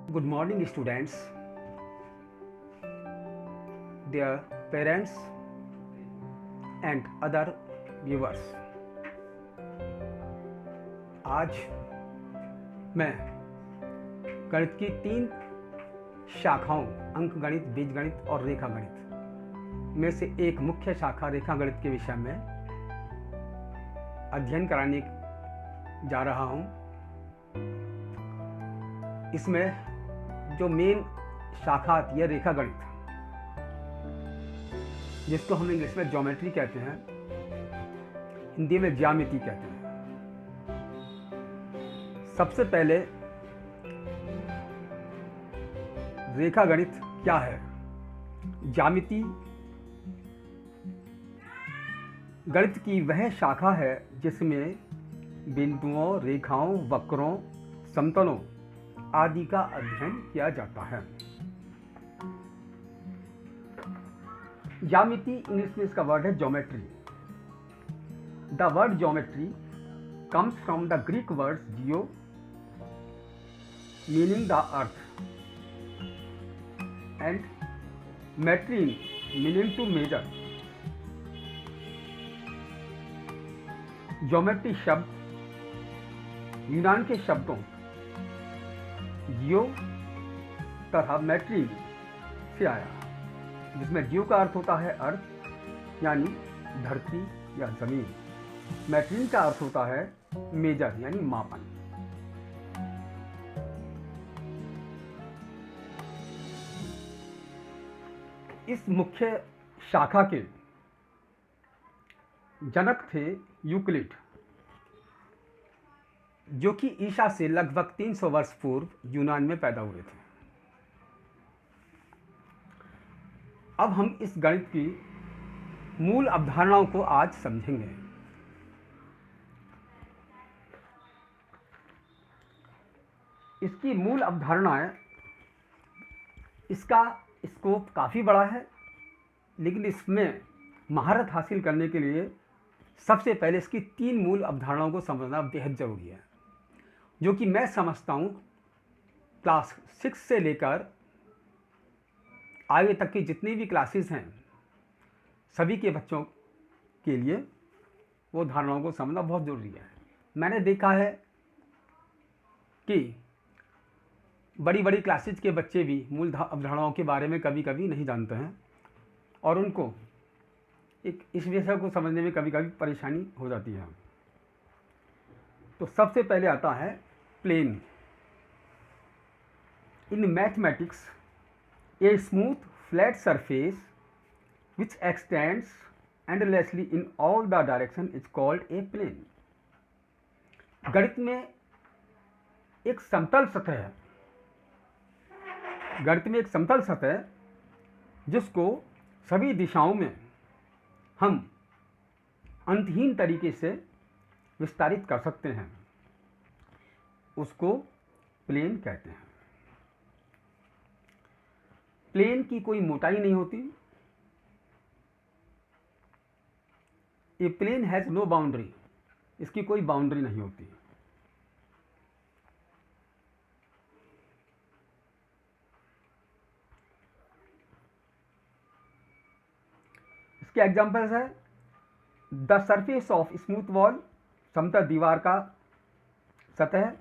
Good morning, students, their parents, and other viewers. आज मैं गणित की 3 शाखाओं अंकगणित, बीजगणित और रेखागणित में से एक मुख्य शाखा रेखागणित के विषय में अध्ययन कराने जा रहा हूँ। इसमें जो मेन शाखा आती है रेखागणित, जिसको हम इंग्लिश में ज्योमेट्री कहते हैं, हिंदी में ज्यामिति कहते हैं। सबसे पहले रेखागणित क्या है? ज्यामिति गणित की वह शाखा है जिसमें बिंदुओं, रेखाओं, वक्रों, समतलों आदि का अध्ययन किया जाता है। ज्यामिति इंग्लिश में इसका वर्ड है geometry. The word geometry comes from the Greek words geo meaning the earth and metrin meaning to measure। Geometry शब्द यूनान के शब्दों जियो तथा मैट्रीन से आया, जिसमें जियो का अर्थ होता है अर्थ यानी धरती या जमीन, मैट्रीन का अर्थ होता है मेजर यानी मापन। इस मुख्य शाखा के जनक थे यूक्लिड, जो कि ईसा से लगभग 300 वर्ष पूर्व यूनान में पैदा हुए थे। अब हम इस गणित की मूल अवधारणाओं को आज समझेंगे। इसकी मूल अवधारणाएं, इसका स्कोप काफ़ी बड़ा है, लेकिन इसमें महारत हासिल करने के लिए सबसे पहले इसकी 3 मूल अवधारणाओं को समझना बेहद ज़रूरी है, जो कि मैं समझता हूँ क्लास 6 से लेकर आगे तक की जितनी भी क्लासेस हैं, सभी के बच्चों के लिए वो धारणाओं को समझना बहुत ज़रूरी है। मैंने देखा है कि बड़ी बड़ी क्लासेज के बच्चे भी मूल अवधारणाओं के बारे में कभी कभी नहीं जानते हैं और उनको इस विषय को समझने में कभी कभी परेशानी हो जाती है। तो सबसे पहले आता है plane. In mathematics a smooth flat surface which extends endlessly in all the direction is called a plane। गणित में एक समतल सतह है, गणित में एक समतल सतह जिसको सभी दिशाओं में हम अंतहीन तरीके से विस्तारित कर सकते हैं, उसको प्लेन कहते हैं। प्लेन की कोई मोटाई नहीं होती। ए प्लेन हैज़ नो बाउंड्री, इसकी कोई बाउंड्री नहीं होती। इसके एग्जाम्पल्स है the surface of smooth wall, समतल दीवार का सतह,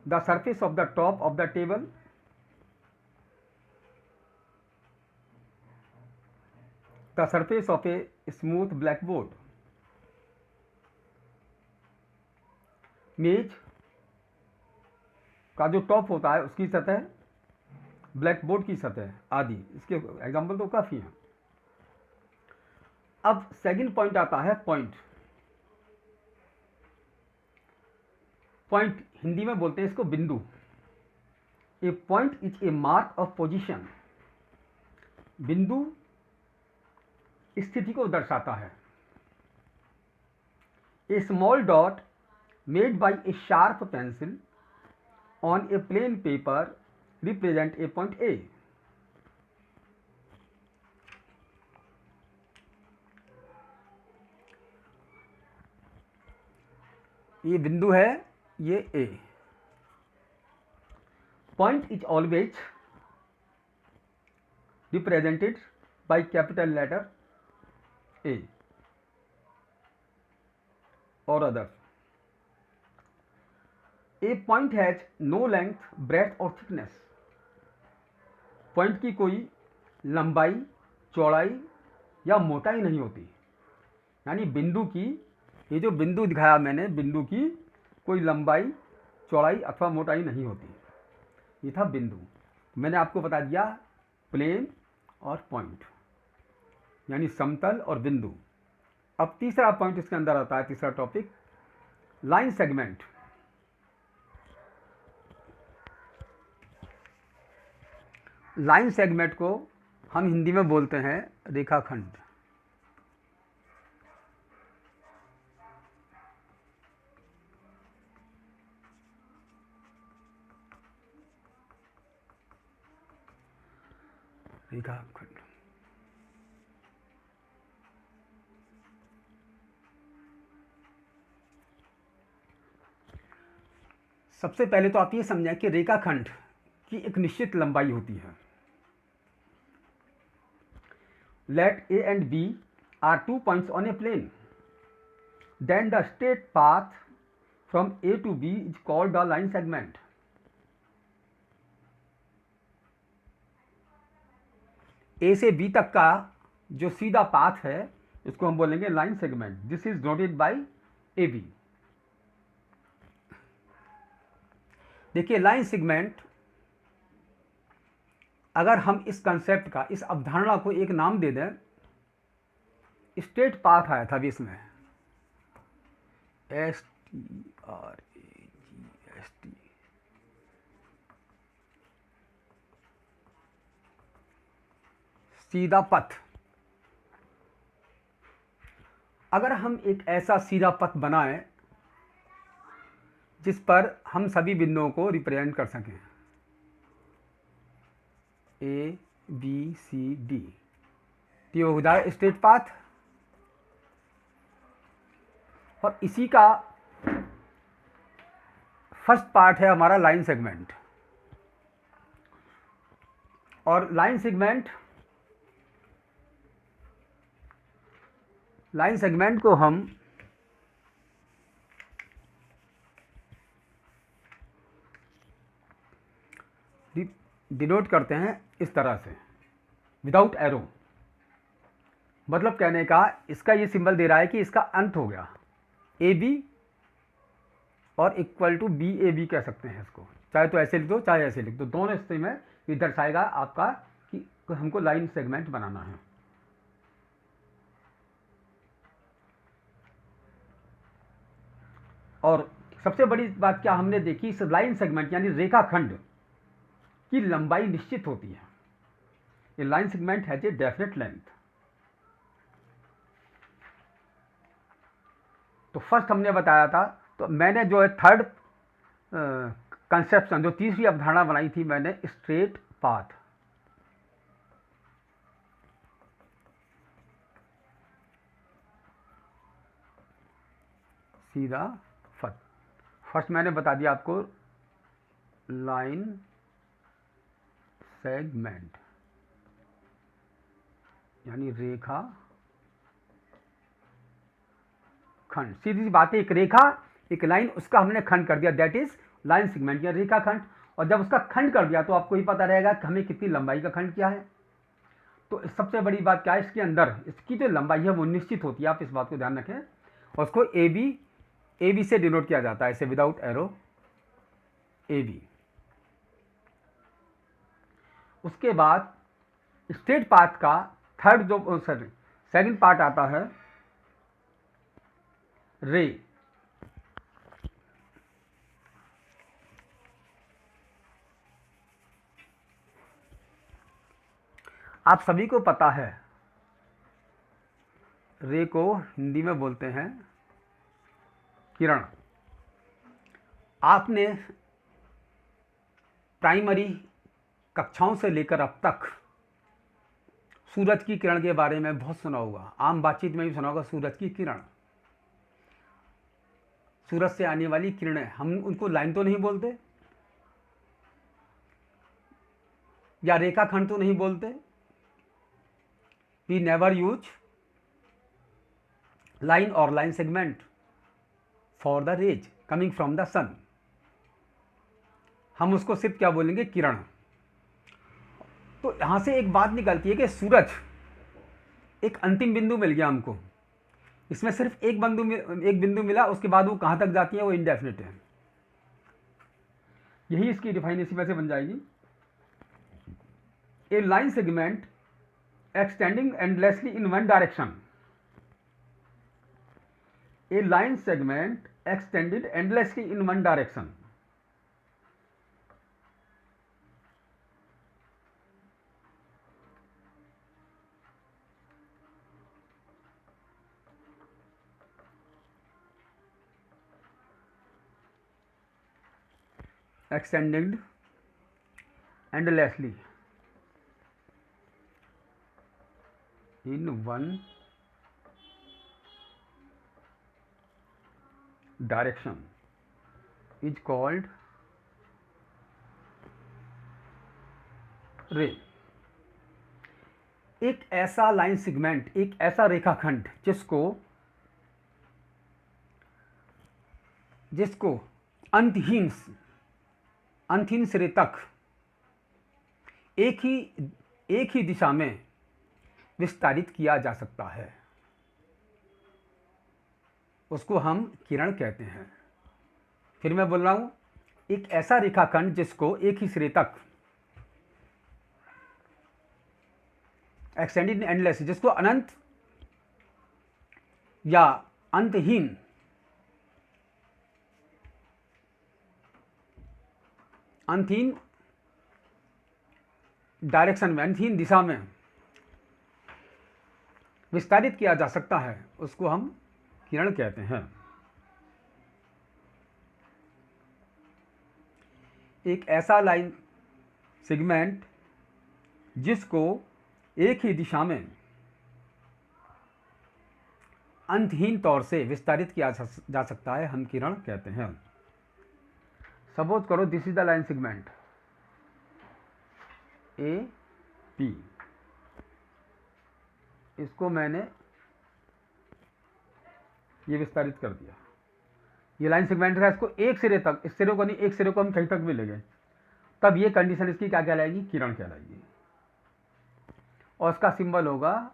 the surface of the top of the table, the surface of a smooth black board. मेज का जो टॉप होता है उसकी सतह, ब्लैक बोर्ड की सतह आदि। इसके एग्जाम्पल तो काफ़ी हैं। अब सेकंड पॉइंट आता है पॉइंट। पॉइंट हिंदी में बोलते हैं इसको बिंदु। A point is a mark of position. बिंदु स्थिति को दर्शाता है। A small dot made by a sharp pencil on a plain paper represent a point A. ये बिंदु है, ये A. point is always represented by capital letter A or others. A point has no length, breadth or thickness. Point की कोई लंबाई, चौड़ाई या मोटाई नहीं होती, यानी बिंदु की, ये जो बिंदु दिखाया मैंने, बिंदु की कोई लंबाई, चौड़ाई अथवा मोटाई नहीं होती। ये था बिंदु। मैंने आपको बता दिया प्लेन और पॉइंट, यानी समतल और बिंदु। अब तीसरा पॉइंट इसके अंदर आता है, तीसरा topic, line segment. Line segment को हम हिंदी में बोलते हैं रेखाखंड। रेखाखंड सबसे पहले तो आप ये समझें कि रेखाखंड की एक निश्चित लंबाई होती है। Let A and B are 2 points on a plane. Then the straight path from A to B is called the line segment. A से B तक का जो सीधा पाथ है इसको हम बोलेंगे line segment. This is noted bye AB। देखिए लाइन सेगमेंट, अगर हम इस कंसेप्ट का, इस अवधारणा को एक नाम दे दें, स्ट्रेट पाथ आया था अभी इसमें, STRAGST, सीधा पथ। अगर हम एक ऐसा सीधा पथ बनाएं जिस पर हम सभी बिंदुओं को रिप्रेजेंट कर सकें, A B C D, तो ये हो जाए स्ट्रेट पाथ। और इसी का फर्स्ट पार्ट है हमारा लाइन सेगमेंट। और लाइन सेगमेंट को हम डिनोट करते हैं इस तरह से, विदाउट एरो। मतलब कहने का, इसका ये सिंबल दे रहा है कि इसका अंत हो गया, AB और इक्वल टू BAB कह सकते हैं इसको, चाहे तो ऐसे लिख दो चाहे ऐसे लिख दो, दोनों स्थिति में ये दर्शाएगा आपका कि हमको लाइन सेगमेंट बनाना है। और सबसे बड़ी बात क्या हमने देखी, इस लाइन सेगमेंट यानी रेखाखंड की लंबाई निश्चित होती है। ये line segment has a definite length. तो फर्स्ट हमने बताया था, तो मैंने जो है थर्ड कंसेप्शन, जो तीसरी अवधारणा बनाई थी मैंने, स्ट्रेट पाथ। सीधा पथ। फर्स्ट मैंने बता दिया आपको लाइन सेगमेंट यानी रेखा खंड। सीधी सी बात है, एक रेखा, एक लाइन, उसका हमने खंड कर दिया, दैट इज लाइन सेगमेंट या रेखा खंड। और जब उसका खंड कर दिया तो आपको ही पता रहेगा कि हमें कितनी लंबाई का खंड क्या है। तो सबसे बड़ी बात क्या है, इसके अंदर इसकी जो लंबाई है वो निश्चित होती है, आप इस बात को ध्यान रखें। और उसको AB से डिनोट किया जाता है, ऐसे विदाउट एरो, AB। उसके बाद स्ट्रेट पाथ का थर्ड जो सेकंड पार्ट आता है, रे। आप सभी को पता है रे को हिंदी में बोलते हैं किरण। आपने प्राइमरी कक्षाओं से लेकर अब तक सूरज की किरण के बारे में बहुत सुना होगा, आम बातचीत में भी सुना होगा, सूरज की किरण, सूरज से आने वाली किरणें। हम उनको लाइन तो नहीं बोलते, या रेखाखंड तो नहीं बोलते। वी नेवर यूज लाइन और line segment for the rays coming from the sun. हम उसको सिर्फ क्या बोलेंगे, किरण। तो यहां से एक बात निकलती है कि सूरज एक अंतिम बिंदु मिल गया हमको, इसमें सिर्फ एक बिंदु मिला, उसके बाद वो कहां तक जाती है वो इंडेफिनिट है। यही इसकी डिफाइनेशन वैसे बन जाएगी, a line segment extending endlessly in one direction. A line segment extended endlessly in one direction. extended endlessly in one direction is called ray। एक ऐसा लाइन सेगमेंट, एक ऐसा रेखाखंड जिसको अंतहीन सिरे तक एक ही दिशा में विस्तारित किया जा सकता है, उसको हम किरण कहते हैं। फिर मैं बोल रहा हूं, एक ऐसा रेखाखंड जिसको एक ही सिरे तक एक्सटेंडेड एंडलेस, जिसको अनंत या अंतहीन डायरेक्शन में, अंतहीन दिशा में विस्तारित किया जा सकता है, उसको हम किरण कहते हैं। एक ऐसा लाइन सेगमेंट जिसको एक ही दिशा में अंतहीन तौर से विस्तारित किया जा सकता है, हम किरण कहते हैं। सपोज करो this is the line segment A P, इसको मैंने ये विस्तारित कर दिया। ये लाइन सेगमेंट है, इसको एक सिरे तक, इस सिरे को नहीं, एक सिरे को हम कहीं तक भी ले गए, तब ये कंडीशन इसकी क्या कहलाएगी, किरण कहलाएगी। और इसका सिंबल होगा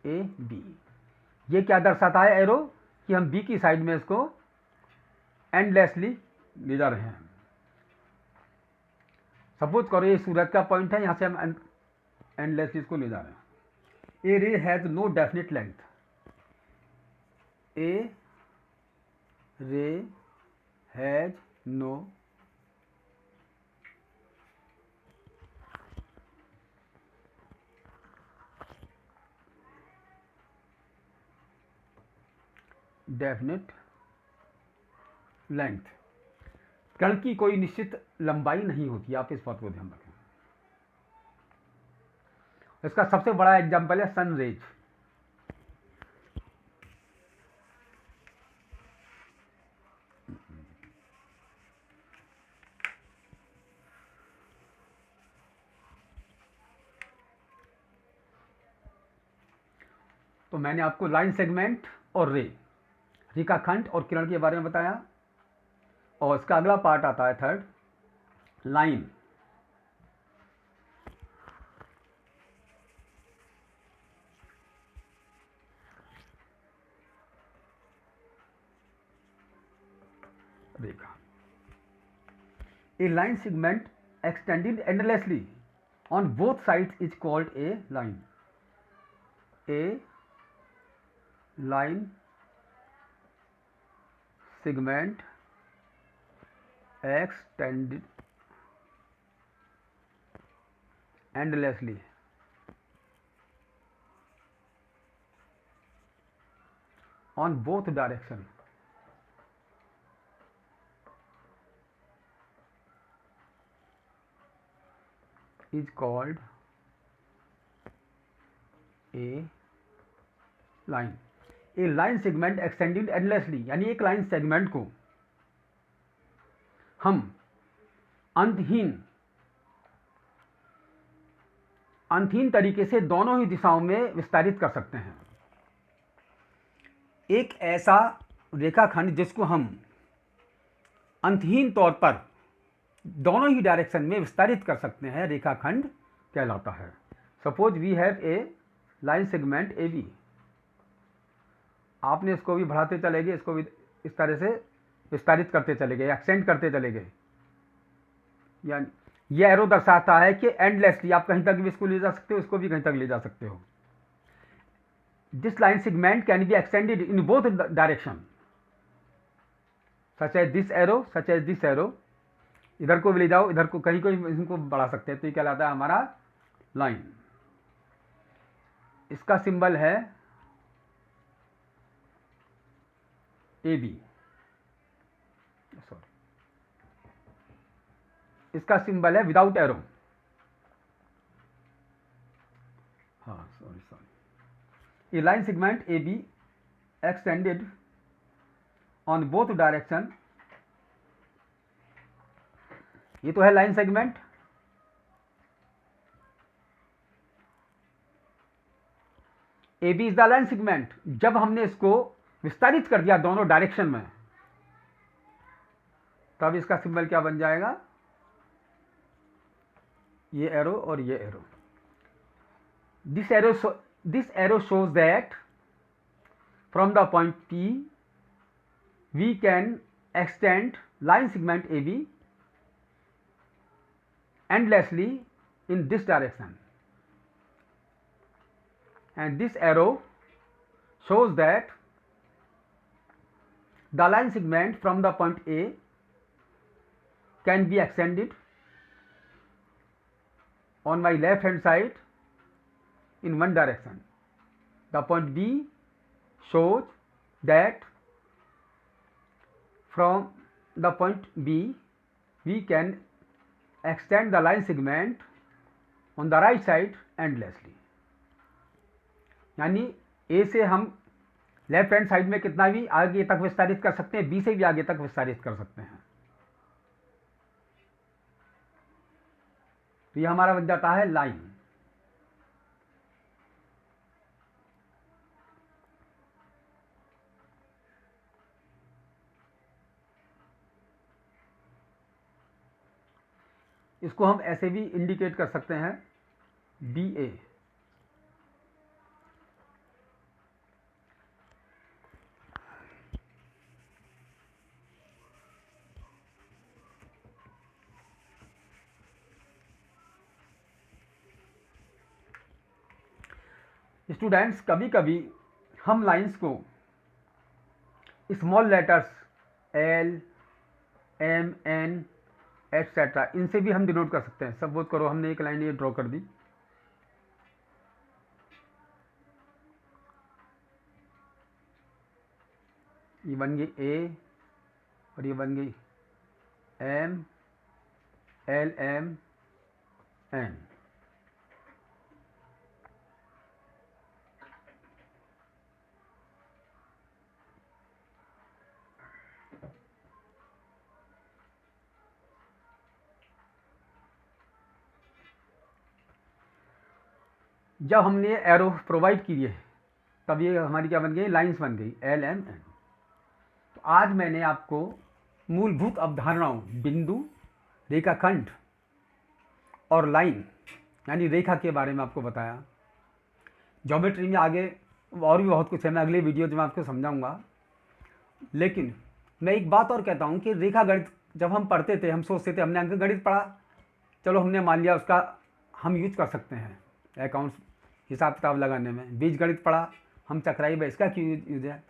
ए बी। ये क्या दर्शाता है एरो, कि हम बी की साइड में इसको एंडलेसली ले जा रहे हैं। सपोज करो ये सूरज का पॉइंट है, यहां से हम एंडलेसली इसको ले जा रहे हैं। ए रे हैज नो डेफिनेट लेंथ, ए रे हैज नो डेफिनेट लेंथ। कण की कोई निश्चित लंबाई नहीं होती, आप इस बात को ध्यान रखें। इसका सबसे बड़ा एग्जाम्पल है सन रेज। तो मैंने आपको लाइन सेगमेंट और रेखाखंड और किरण के बारे में बताया, और इसका अगला पार्ट आता है third, line. Rekha. A line segment extended endlessly on both sides is called a line. A line segment extended endlessly on both direction is called a line। A line segment extended endlessly, यानी एक line segment को हम अंतहीन अंतहीन तरीके से दोनों ही दिशाओं में विस्तारित कर सकते हैं। एक ऐसा रेखाखंड जिसको हम अंतहीन तौर पर दोनों ही डायरेक्शन में विस्तारित कर सकते हैं, रेखाखंड कहलाता है। Suppose we have a line segment A B. आपने इसको भी बढ़ाते चले गए, इसको भी इस तरह से विस्तारित करते चले गए, एक्सटेंड करते चले गए। यानी ये एरो दर्शाता है कि एंडलेसली आप कहीं तक भी इसको ले जा सकते हो, इसको भी कहीं तक ले जा सकते हो। This line segment can be extended in both direction, such as this arrow, such as this arrow. इधर को भी ले जाओ, इधर को कहीं को इनको बढ़ा सकते हैं। तो ये कहलाता है हमारा लाइन। इसका सिंबल है ए बी, सॉरी, इसका सिंबल है विदाउट एरो। हाँ सॉरी सॉरी। ये line segment A B extended on both direction. ये तो है line segment. A B is the line segment. जब हमने इसको विस्तारित कर दिया दोनों डायरेक्शन में, तब इसका सिंबल क्या बन जाएगा, ये एरो और ये arrow. This arrow shows that from the point P we can extend line segment AB endlessly in this direction, and this arrow shows that the line segment from the point A can be extended on my left hand side in one direction. The point B shows that from the point B we can extend the line segment on the right side endlessly. यानी A से हम left hand side में कितना भी आगे तक विस्तारित कर सकते हैं, B से भी आगे तक विस्तारित कर सकते हैं। तो ये हमारा बन जाता है लाइन। इसको हम ऐसे भी इंडिकेट कर सकते हैं, बी ए। स्टूडेंट्स, कभी कभी हम लाइंस को small letters L, M, N etcetera इनसे भी हम डिनोट कर सकते हैं। सपोज करो हमने एक लाइन ये ड्रॉ कर दी, ये बन गई ए और ये बन गई एम, एल, एम, एन। जब हमने एरो प्रोवाइड किए तब ये हमारी क्या बन गई, लाइंस बन गई, एल, एम, एन। तो आज मैंने आपको मूलभूत अवधारणाओं, बिंदु, रेखाखंड और लाइन यानी रेखा के बारे में आपको बताया। ज्योमेट्री में आगे और भी बहुत कुछ है, मैं अगले वीडियो में आपको समझाऊंगा। लेकिन मैं एक बात और कहता हूँ कि रेखा गणित जब हम पढ़ते थे, हम सोचते थे हमने अंक गणित पढ़ा, चलो हमने मान लिया उसका हम यूज कर सकते हैं अकाउंट्स हिसाब किताब लगाने में। बीज गणित पढ़ा, हम चक्राई भाई इसका क्यों यूज है,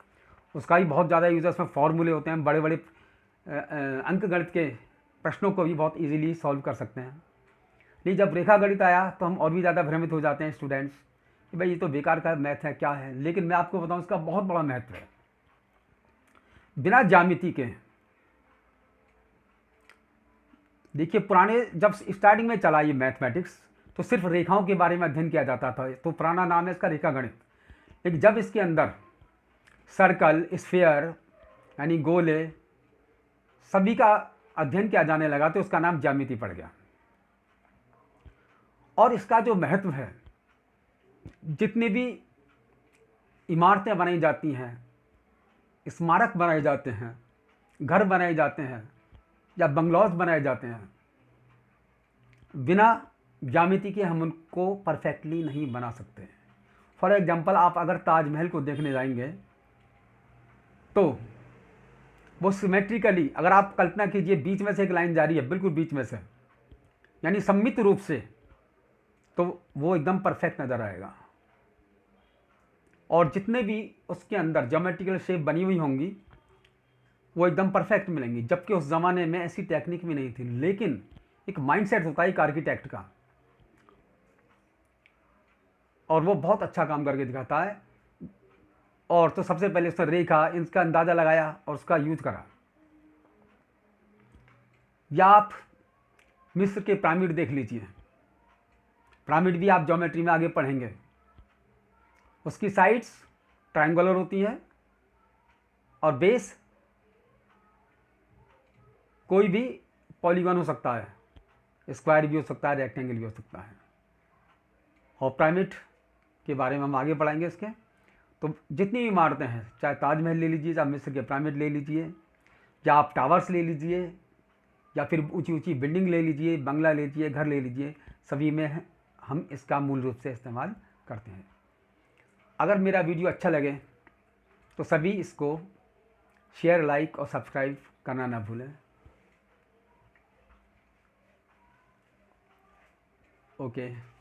उसका ही बहुत ज़्यादा यूज है, उसमें फॉर्मूले होते हैं, बड़े बड़े अंक गणित के प्रश्नों को भी बहुत इजीली सॉल्व कर सकते हैं। लेकिन जब रेखा गणित आया तो हम और भी ज़्यादा भ्रमित हो जाते हैं स्टूडेंट्स कि भाई ये तो बेकार का मैथ है, क्या है। लेकिन मैं आपको बताऊं इसका बहुत बड़ा महत्व है। बिना ज्यामिति के, देखिए पुराने जब स्टार्टिंग में चला ये मैथमेटिक्स तो सिर्फ रेखाओं के बारे में अध्ययन किया जाता था, तो पुराना नाम है इसका रेखा गणित। लेकिन जब इसके अंदर सर्कल, स्फीयर यानी गोले सभी का अध्ययन किया जाने लगा तो उसका नाम ज्यामिति पड़ गया। और इसका जो महत्व है, जितनी भी इमारतें बनाई जाती हैं, स्मारक बनाए जाते हैं, घर बनाए जाते हैं या बंगलौज बनाए जाते हैं, बिना ज्यामिति के हम उनको परफेक्टली नहीं बना सकते। फॉर एग्जांपल, आप अगर ताजमहल को देखने जाएंगे तो वो सिमेट्रिकली, अगर आप कल्पना कीजिए बीच में से एक लाइन जा रही है, बिल्कुल बीच में से, यानी सममित रूप से, तो वो एकदम परफेक्ट नज़र आएगा। और जितने भी उसके अंदर ज्योमेट्रिकल शेप बनी हुई होंगी वो एकदम परफेक्ट मिलेंगी, जबकि उस ज़माने में ऐसी टेक्निक भी नहीं थी। लेकिन एक माइंडसेट होता है एक आर्किटेक्ट का, और वो बहुत अच्छा काम करके दिखाता है। और तो सबसे पहले उसने रेखा, इसका अंदाज़ा लगाया और उसका यूज करा। या आप मिस्र के पिरामिड देख लीजिए, पिरामिड भी आप ज्योमेट्री में आगे पढ़ेंगे, उसकी साइड्स ट्रायंगुलर होती हैं और बेस कोई भी पॉलीगॉन हो सकता है, स्क्वायर भी हो सकता है, रेक्टेंगल भी हो सकता है। और पिरामिड के बारे में हम आगे पढ़ाएंगे इसके। तो जितनी भी इमारतें हैं, चाहे ताजमहल ले लीजिए, चाहे मिस्र के पिरामिड ले लीजिए, या आप टावर्स ले लीजिए, या फिर ऊंची ऊंची बिल्डिंग ले लीजिए, बंगला ले लीजिए, घर ले लीजिए, सभी में हम इसका मूल रूप से इस्तेमाल करते हैं। अगर मेरा वीडियो अच्छा लगे तो सभी इसको शेयर, लाइक और सब्सक्राइब करना ना भूलें। ओके।